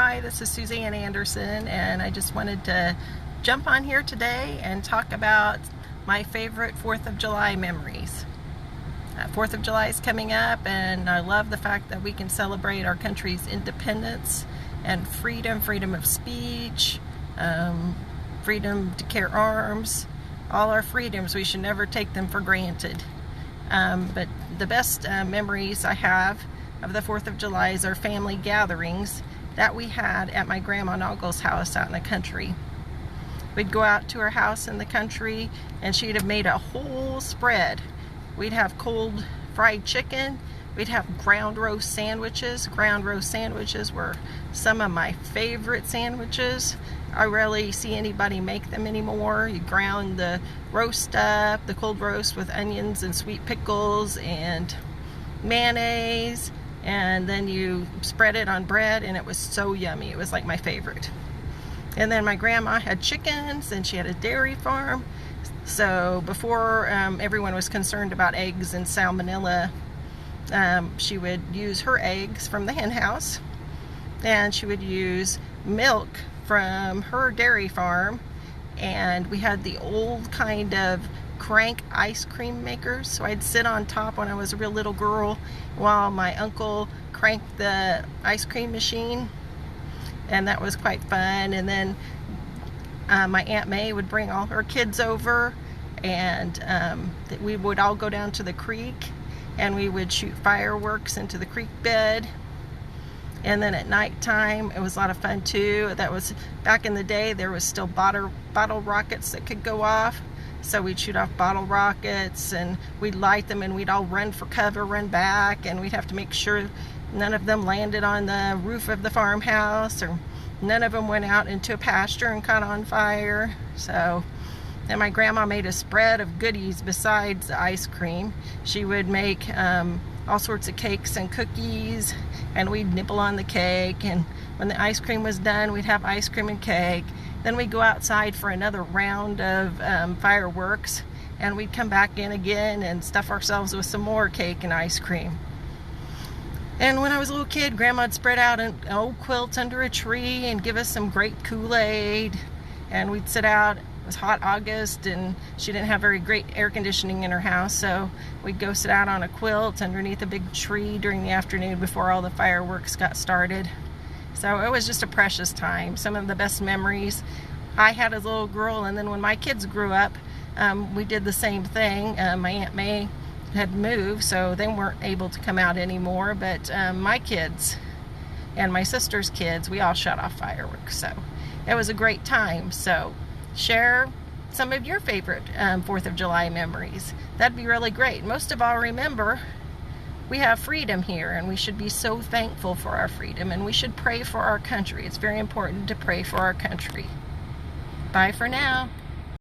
Hi, this is Suzanne Anderson, and I just wanted to jump on here today and talk about my favorite 4th of July memories. 4th of July is coming up, and I love the fact that we can celebrate our country's independence and freedom of speech, freedom to carry arms, all our freedoms. We should never take them for granted. But the best memories I have of the 4th of July is our family gatherings that we had at my grandma Nagel's house out in the country. We'd go out to her house in the country, and she'd have made a whole spread. We'd have cold fried chicken. We'd have ground roast sandwiches. Ground roast sandwiches were some of my favorite sandwiches. I rarely see anybody make them anymore. You ground the roast up, the cold roast, with onions and sweet pickles and mayonnaise, and then you spread it on bread, and it was so yummy. It was like my favorite. And then my grandma had chickens, and she had a dairy farm. So before everyone was concerned about eggs and salmonella, she would use her eggs from the hen house, and she would use milk from her dairy farm. And we had the old kind of crank ice cream makers, so I'd sit on top when I was a real little girl while my uncle cranked the ice cream machine, and that was quite fun. And then my Aunt May would bring all her kids over, and we would all go down to the creek, and we would shoot fireworks into the creek bed. And then at nighttime, it was a lot of fun too. That was back in the day. There was still bottle rockets that could go off, so we'd shoot off bottle rockets, and we'd light them, and we'd all run for cover, run back, and we'd have to make sure none of them landed on the roof of the farmhouse, or none of them went out into a pasture and caught on fire. So, and my grandma made a spread of goodies besides the ice cream. She would make all sorts of cakes and cookies, and we'd nibble on the cake, and when the ice cream was done, we'd have ice cream and cake. Then we'd go outside for another round of fireworks, and we'd come back in again and stuff ourselves with some more cake and ice cream. And when I was a little kid, Grandma'd spread out an old quilt under a tree and give us some grape Kool-Aid, and we'd sit out. It was hot August, and she didn't have very great air conditioning in her house, so we'd go sit out on a quilt underneath a big tree during the afternoon before all the fireworks got started. So it was just a precious time. Some of the best memories I had as a little girl. And then when my kids grew up, we did the same thing. My Aunt May had moved, so they weren't able to come out anymore, but my kids and my sister's kids, we all shot off fireworks. So it was a great time. So share some of your favorite 4th of July memories. That'd be really great. Most of all, remember, we have freedom here, and we should be so thankful for our freedom, and we should pray for our country. It's very important to pray for our country. Bye for now.